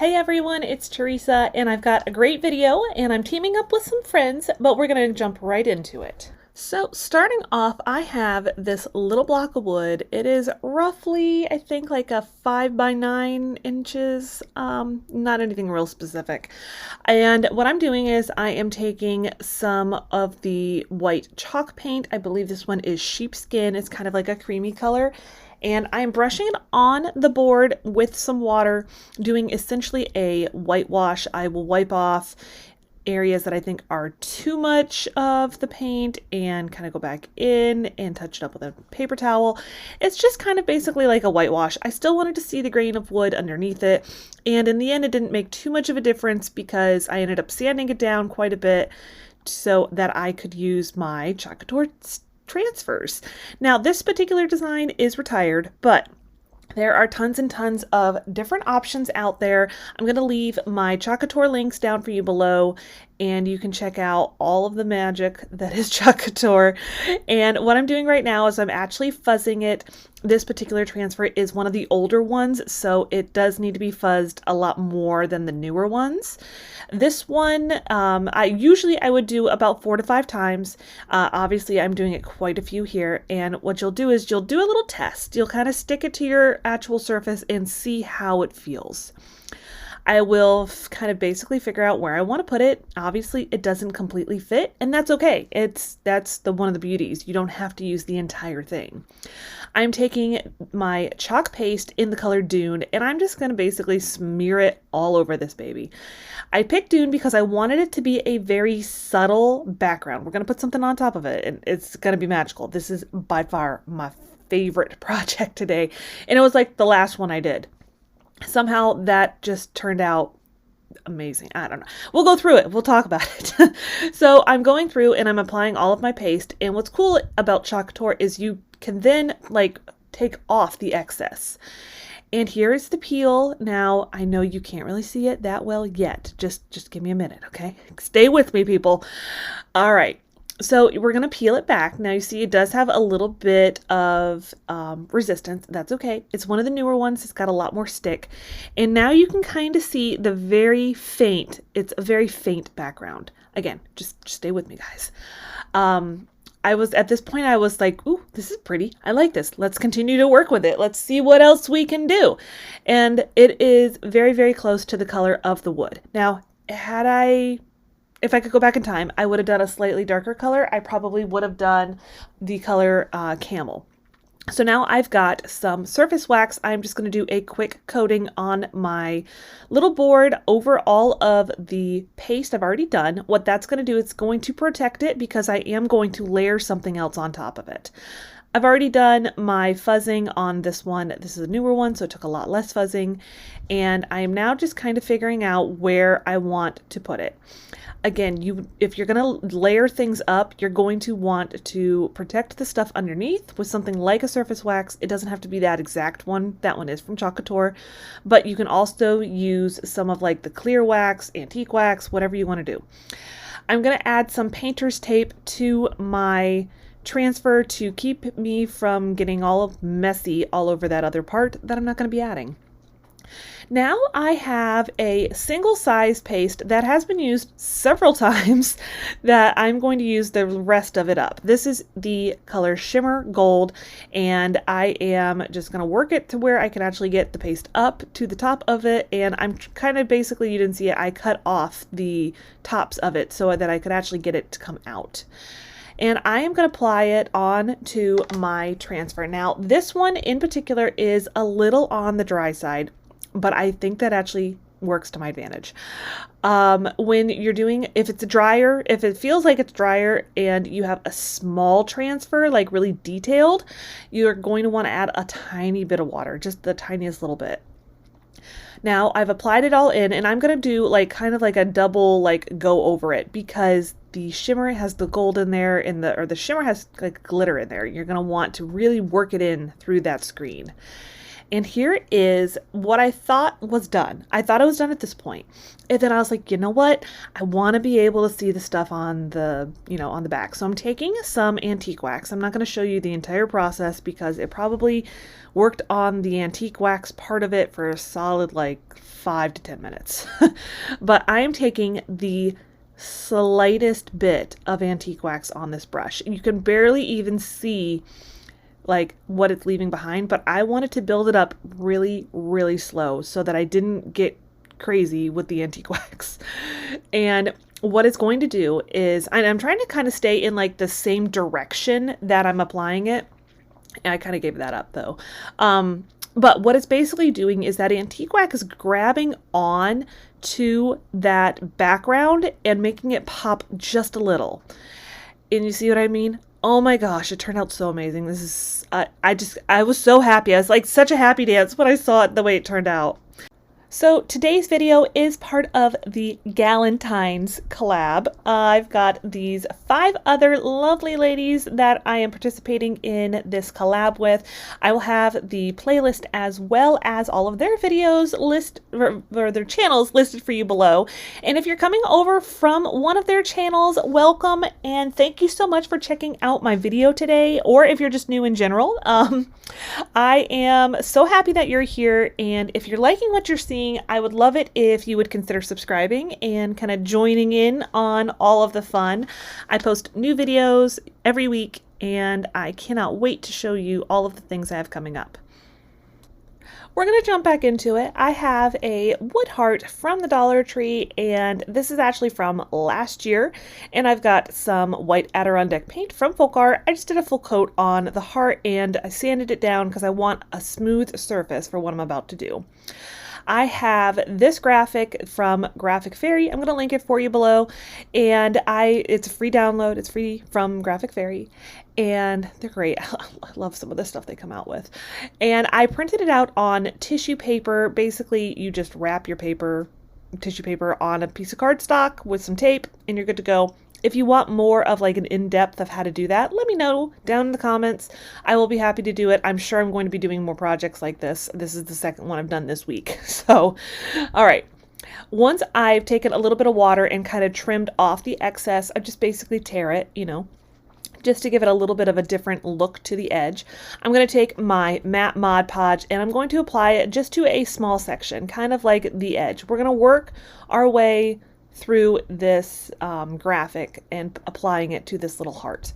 Hey everyone, it's Teresa and I've got a great video and I'm teaming up with some friends, but we're going to jump right into it. So starting off, I have this little block of wood. It is roughly, I think, like a 5 by 9 inches, not anything real specific. And what I'm doing is I am taking some of the white chalk paint. I believe this one is Sheepskin. It's kind of like a creamy color. And I'm brushing it on the board with some water, doing essentially a whitewash. I will wipe off areas that I think are too much of the paint and kind of go back in and touch it up with a paper towel. It's just kind of basically like a whitewash. I still wanted to see the grain of wood underneath it, and in the end it didn't make too much of a difference because I ended up sanding it down quite a bit so that I could use my Chalk Couture transfers. Now this particular design is retired, but there are tons and tons of different options out there. I'm going to leave my Chalk Couture links down for you below, and you can check out all of the magic that is Chalk Couture. And what I'm doing right now is I'm actually fuzzing it. This particular transfer is one of the older ones, so it does need to be fuzzed a lot more than the newer ones. This one, I would do about 4 to 5 times. Obviously, I'm doing it quite a few here. And what you'll do is you'll do a little test. You'll kind of stick it to your actual surface and see how it feels. I will kind of basically figure out where I want to put it. Obviously, it doesn't completely fit, and that's okay. That's one of the beauties. You don't have to use the entire thing. I'm taking my chalk paste in the color Dune, and I'm just going to basically smear it all over this baby. I picked Dune because I wanted it to be a very subtle background. We're going to put something on top of it, and it's going to be magical. This is by far my favorite project today, and it was like the last one I did. Somehow that just turned out amazing. I don't know. We'll go through it. We'll talk about it. So I'm going through and I'm applying all of my paste. And what's cool about Chalk Couture is you can then like take off the excess. And here is the peel. Now, I know you can't really see it that well yet. Just give me a minute, okay? Stay with me, people. All right. So we're going to peel it back. Now you see it does have a little bit of resistance. That's okay. It's one of the newer ones. It's got a lot more stick. And now you can kind of see the very faint, it's a very faint background. Again, just stay with me, guys. At this point, I was like, ooh, this is pretty. I like this. Let's continue to work with it. Let's see what else we can do. And it is very, very close to the color of the wood. Now, if I could go back in time, I would have done a slightly darker color. I probably would have done the color Camel. So now I've got some surface wax. I'm just going to do a quick coating on my little board over all of the paste I've already done. What that's going to do, it's going to protect it because I am going to layer something else on top of it. I've already done my fuzzing on this one. This is a newer one, so it took a lot less fuzzing. And I am now just kind of figuring out where I want to put it. Again, if you're going to layer things up, you're going to want to protect the stuff underneath with something like a surface wax. It doesn't have to be that exact one. That one is from Chalk Couture, but you can also use some of like the clear wax, antique wax, whatever you want to do. I'm going to add some painter's tape to my transfer to keep me from getting all messy all over that other part that I'm not going to be adding. Now I have a single size paste that has been used several times that I'm going to use the rest of it up. This is the color Shimmer Gold, and I am just going to work it to where I can actually get the paste up to the top of it. And I'm kind of basically, you didn't see it, I cut off the tops of it so that I could actually get it to come out. And I am going to apply it on to my transfer. Now, this one in particular is a little on the dry side, but I think that actually works to my advantage. When you're doing, if it feels like it's drier and you have a small transfer, like really detailed, you're going to want to add a tiny bit of water, just the tiniest little bit. Now I've applied it all in, and I'm going to do like kind of like a double like go over it because the shimmer has the gold in there or the shimmer has like glitter in there. You're going to want to really work it in through that screen. And here is what I thought was done. I thought it was done at this point. And then I was like, you know what? I want to be able to see the stuff on the, on the back. So I'm taking some antique wax. I'm not going to show you the entire process because it probably worked on the antique wax part of it for a solid like 5 to 10 minutes. But I am taking the slightest bit of antique wax on this brush. You can barely even see like what it's leaving behind, but I wanted to build it up really, really slow so that I didn't get crazy with the antique wax. And what it's going to do is, and I'm trying to kind of stay in like the same direction that I'm applying it. And I kind of gave that up though. But what it's basically doing is that antique wax is grabbing on to that background and making it pop just a little. And you see what I mean? Oh my gosh, it turned out so amazing. This is, I was so happy. I was like such a happy dance when I saw it the way it turned out. So today's video is part of the Galentine's collab. I've got these 5 other lovely ladies that I am participating in this collab with. I will have the playlist as well as all of their videos or their channels listed for you below. And if you're coming over from one of their channels, welcome and thank you so much for checking out my video today. Or if you're just new in general, I am so happy that you're here. And if you're liking what you're seeing, I would love it if you would consider subscribing and kind of joining in on all of the fun. I post new videos every week and I cannot wait to show you all of the things I have coming up. We're going to jump back into it. I have a wood heart from the Dollar Tree, and this is actually from last year. And I've got some white Adirondack paint from Folk Art. I just did a full coat on the heart and I sanded it down because I want a smooth surface for what I'm about to do. I have this graphic from Graphic Fairy. I'm going to link it for you below. And it's a free download. It's free from Graphic Fairy. And they're great. I love some of the stuff they come out with. And I printed it out on tissue paper. Basically, you just wrap your tissue paper on a piece of cardstock with some tape and you're good to go. If you want more of like an in-depth of how to do that, let me know down in the comments. I will be happy to do it. I'm sure I'm going to be doing more projects like this. This is the second one I've done this week. So, all right. Once I've taken a little bit of water and kind of trimmed off the excess, I just basically tear it, just to give it a little bit of a different look to the edge. I'm going to take my matte Mod Podge and I'm going to apply it just to a small section, kind of like the edge. We're going to work our way through this graphic and applying it to this little heart.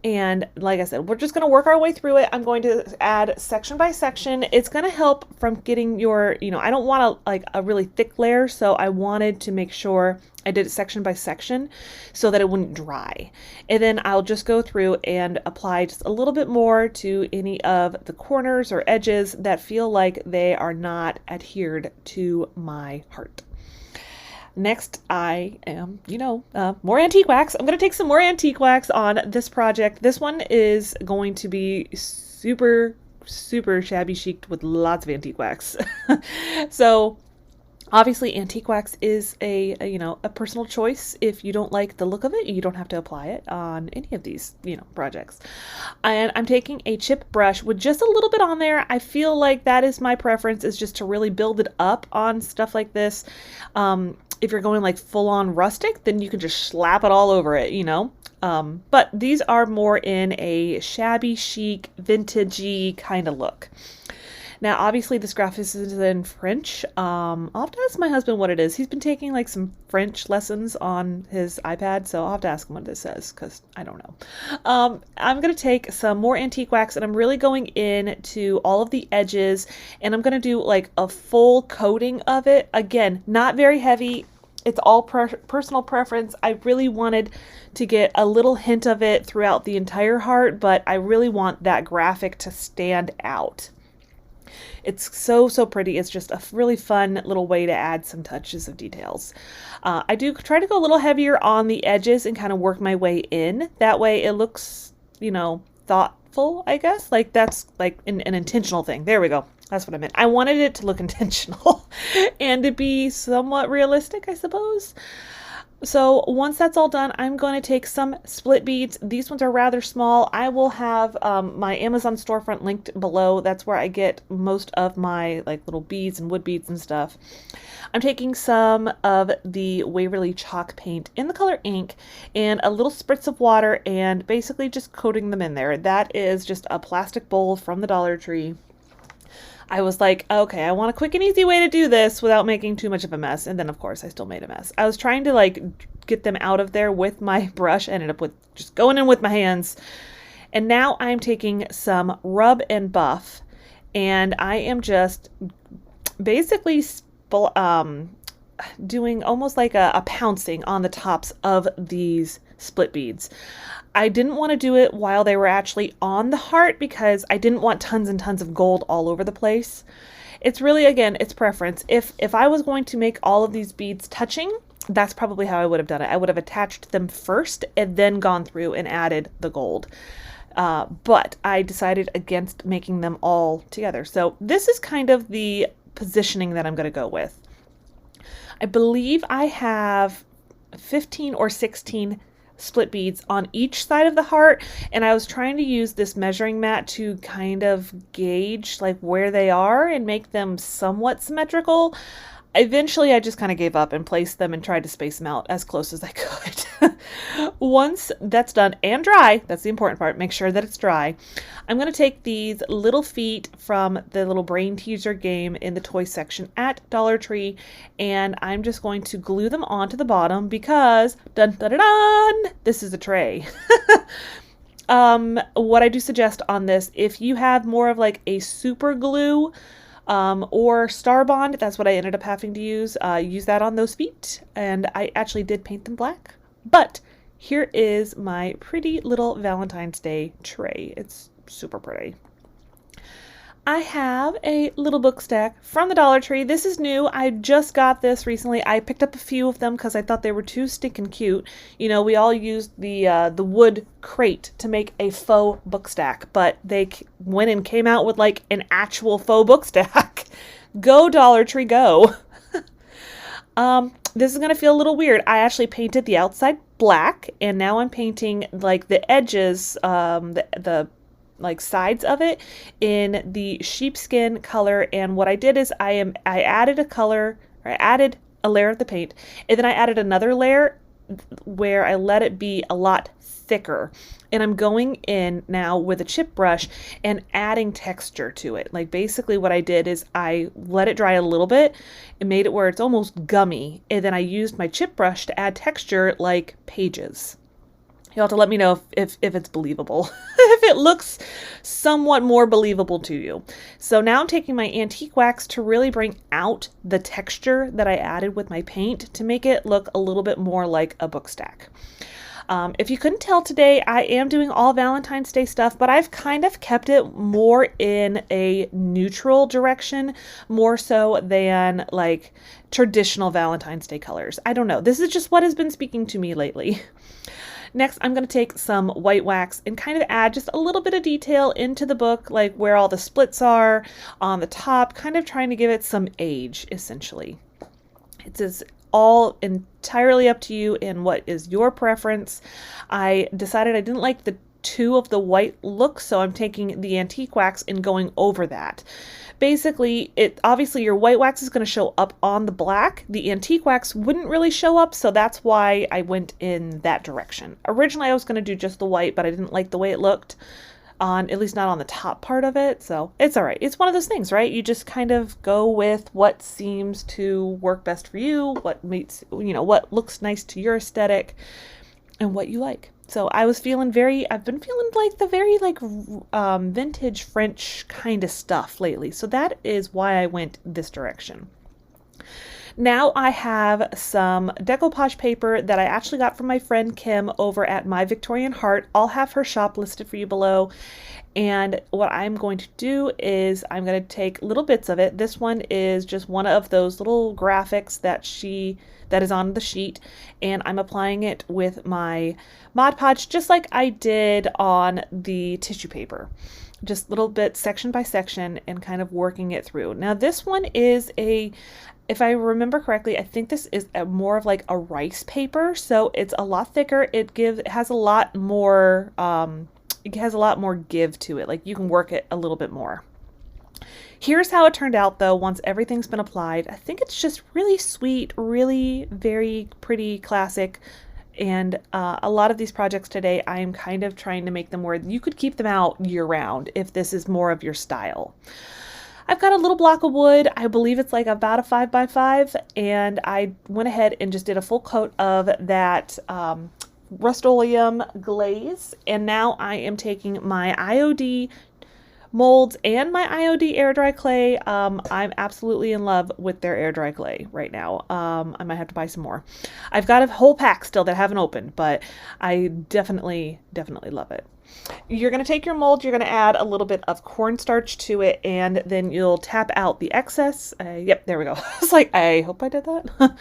And like I said, we're just going to work our way through it. I'm going to add section by section. It's going to help from getting your, I don't want a really thick layer, so I wanted to make sure I did it section by section so that it wouldn't dry. And then I'll just go through and apply just a little bit more to any of the corners or edges that feel like they are not adhered to my heart. Next, I am, more antique wax. I'm going to take some more antique wax on this project. This one is going to be super, super shabby chic with lots of antique wax. So obviously antique wax is a personal choice. If you don't like the look of it, you don't have to apply it on any of these, projects. And I'm taking a chip brush with just a little bit on there. I feel like that is my preference, is just to really build it up on stuff like this. If you're going like full on rustic, then you can just slap it all over it, but these are more in a shabby chic, vintagey kind of look. Now, obviously this graphic is in French. I'll have to ask my husband what it is. He's been taking like some French lessons on his iPad, so I'll have to ask him what this says because I don't know. I'm going to take some more antique wax and I'm really going in to all of the edges and I'm going to do like a full coating of it. Again, not very heavy. It's all personal preference. I really wanted to get a little hint of it throughout the entire heart, but I really want that graphic to stand out. It's so pretty. It's just a really fun little way to add some touches of details. I do try to go a little heavier on the edges and kind of work my way in. That way it looks, thoughtful, I guess. Like that's like an intentional thing. There we go. That's what I meant. I wanted it to look intentional and to be somewhat realistic, I suppose. So once that's all done, I'm going to take some split beads. These ones are rather small. I will have my Amazon storefront linked below. That's where I get most of my like little beads and wood beads and stuff. I'm taking some of the Waverly chalk paint in the color ink and a little spritz of water and basically just coating them in there. That is just a plastic bowl from the Dollar Tree. I was like, okay, I want a quick and easy way to do this without making too much of a mess. And then, of course, I still made a mess. I was trying to like get them out of there with my brush. I ended up with just going in with my hands. And now I'm taking some rub and buff. And I am just basically doing almost like a pouncing on the tops of these split beads. I didn't want to do it while they were actually on the heart because I didn't want tons and tons of gold all over the place. It's really, again, it's preference. If I was going to make all of these beads touching, that's probably how I would have done it. I would have attached them first and then gone through and added the gold. But I decided against making them all together. So this is kind of the positioning that I'm going to go with. I believe I have 15 or 16 split beads on each side of the heart, and I was trying to use this measuring mat to kind of gauge like where they are and make them somewhat symmetrical. Eventually I just kind of gave up and placed them and tried to space them out as close as I could. Once that's done and dry, that's the important part, make sure that it's dry, I'm going to take these little feet from the little brain teaser game in the toy section at Dollar Tree, and I'm just going to glue them onto the bottom because dun dun dun, dun this is a tray. What I do suggest on this, if you have more of like a super glue or Star Bond, that's what I ended up having to use that on those feet, and I actually did paint them black. But here is my pretty little Valentine's Day tray. It's super pretty. I have a little book stack from the Dollar Tree. This is new. I just got this recently. I picked up a few of them because I thought they were too stinking cute. You know, we all used the wood crate to make a faux book stack, but they went and came out with like an actual faux book stack. Go Dollar Tree, go. This is going to feel a little weird. I actually painted the outside black, and now I'm painting like the edges, the like sides of it in the sheepskin color. And what I did is I added a layer of the paint, and then I added another layer where I let it be a lot thicker. And I'm going in now with a chip brush and adding texture to it. Like basically what I did is I let it dry a little bit and made it where it's almost gummy. And then I used my chip brush to add texture like pages. You'll have to let me know if it's believable, if it looks somewhat more believable to you. So now I'm taking my antique wax to really bring out the texture that I added with my paint to make it look a little bit more like a book stack. If you couldn't tell today, I am doing all Valentine's Day stuff, but I've kind of kept it more in a neutral direction, more so than like traditional Valentine's Day colors. I don't know. This is just what has been speaking to me lately. Next, I'm going to take some white wax and kind of add just a little bit of detail into the book, like where all the splits are on the top, kind of trying to give it some age, essentially. It's all entirely up to you and what is your preference. I decided I didn't like the two of the white look, so I'm taking the antique wax and going over that. Basically, obviously your white wax is going to show up on the black. The antique wax wouldn't really show up, so that's why I went in that direction. Originally, I was going to do just the white, but I didn't like the way it looked at least not on the top part of it, so it's all right. It's one of those things, right? You just kind of go with what seems to work best for you, what what looks nice to your aesthetic, and what you like. So I've been feeling like the very vintage French kind of stuff lately. So that is why I went this direction. Now I have some decoupage paper that I actually got from my friend Kim over at My Victorian Heart. I'll have her shop listed for you below. And what I'm going to do is I'm going to take little bits of it. This one is just one of those little graphics that is on the sheet, and I'm applying it with my Mod Podge just like I did on the tissue paper. just little bit section by section and kind of working it through. Now this one is if I remember correctly, I think this is more of like a rice paper, so it's a lot thicker. It has a lot more give to it. Like you can work it a little bit more. Here's how it turned out though once everything's been applied. I think it's just really sweet, really very pretty, classic. And a lot of these projects today, I'm kind of trying to make them where you could keep them out year round if this is more of your style. I've got a little block of wood. I believe it's like about a 5x5, and I went ahead and just did a full coat of that Rust-Oleum glaze. And now I am taking my IOD molds and my IOD air dry clay. I'm absolutely in love with their air dry clay right now. I might have to buy some more. I've got a whole pack still that I haven't opened, but I definitely love it. You're going to take your mold, you're going to add a little bit of cornstarch to it, and then you'll tap out the excess. Yep, there we go. I was like, I hope I did that.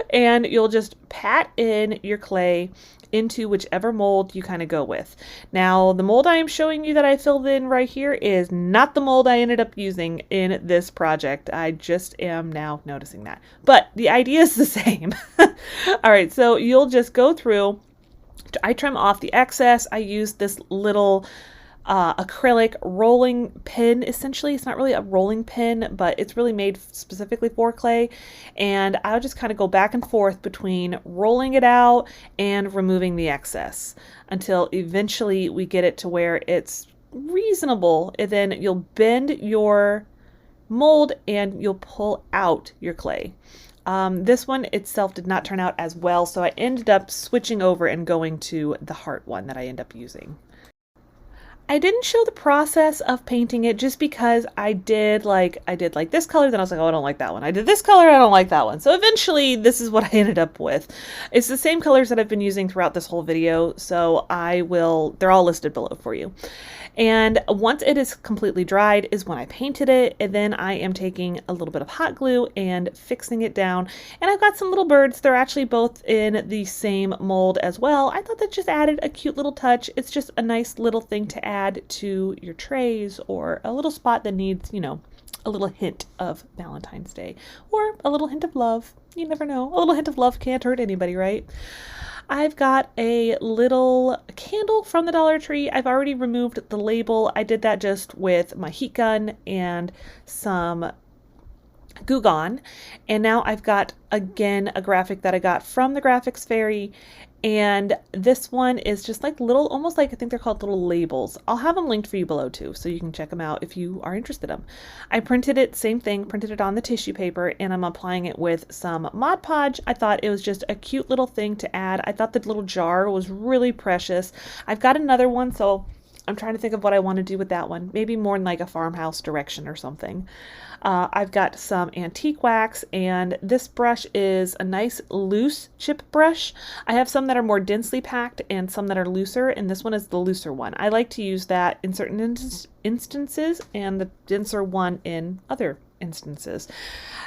And you'll just pat in your clay into whichever mold you kind of go with. Now, the mold I am showing you that I filled in right here is not the mold I ended up using in this project. I just am now noticing that. But the idea is the same. All right, so you'll just go through. I trim off the excess. I use this little acrylic rolling pin. Essentially, it's not really a rolling pin, but it's really made specifically for clay. And I'll just kind of go back and forth between rolling it out and removing the excess until eventually we get it to where it's reasonable. And then you'll bend your mold and you'll pull out your clay. This one itself did not turn out as well, so I ended up switching over and going to the heart one that I end up using. I didn't show the process of painting it just because I did like this color, then I was like, oh, I don't like that one. I did this color, I don't like that one. So eventually this is what I ended up with. It's the same colors that I've been using throughout this whole video, so they're all listed below for you. And once it is completely dried is when I painted it, and then I am taking a little bit of hot glue and fixing it down. And I've got some little birds. They're actually both in the same mold as well. I thought that just added a cute little touch. It's just a nice little thing to add to your trays, or a little spot that needs, you know, a little hint of Valentine's Day, or a little hint of love. You never know. A little hint of love can't hurt anybody, right? I've got a little candle from the Dollar Tree. I've already removed the label. I did that just with my heat gun and some Goo Gone. And now I've got, again, a graphic that I got from the Graphics Fairy. And this one is just like little, almost like, I think they're called little labels. I'll have them linked for you below too, so you can check them out if you are interested in them. I printed it, same thing, printed it on the tissue paper, and I'm applying it with some Mod Podge. I thought it was just a cute little thing to add. I thought the little jar was really precious. I've got another one, so I'm trying to think of what I want to do with that one. Maybe more in like a farmhouse direction or something. I've got some antique wax, and this brush is a nice loose chip brush. I have some that are more densely packed and some that are looser, and this one is the looser one. I like to use that in certain instances and the denser one in other instances.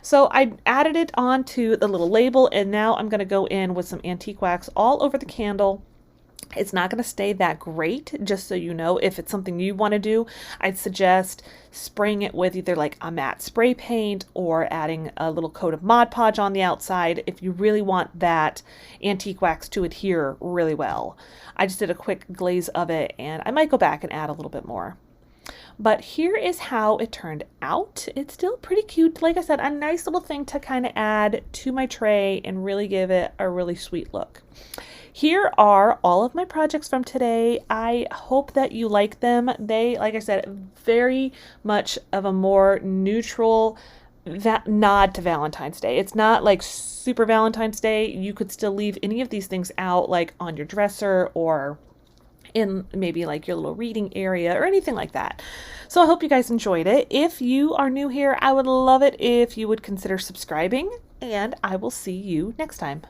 So I added it onto the little label, and now I'm going to go in with some antique wax all over the candle. It's not going to stay that great, just so you know. If it's something you want to do, I'd suggest spraying it with either like a matte spray paint or adding a little coat of Mod Podge on the outside if you really want that antique wax to adhere really well. I just did a quick glaze of it, and I might go back and add a little bit more. But here is how it turned out. It's still pretty cute. Like I said, a nice little thing to kind of add to my tray and really give it a really sweet look. Here are all of my projects from today. I hope that you like them. They, like I said, very much of a more neutral nod to Valentine's Day. It's not like super Valentine's Day. You could still leave any of these things out, like on your dresser or in maybe like your little reading area or anything like that. So I hope you guys enjoyed it. If you are new here, I would love it if you would consider subscribing, and I will see you next time.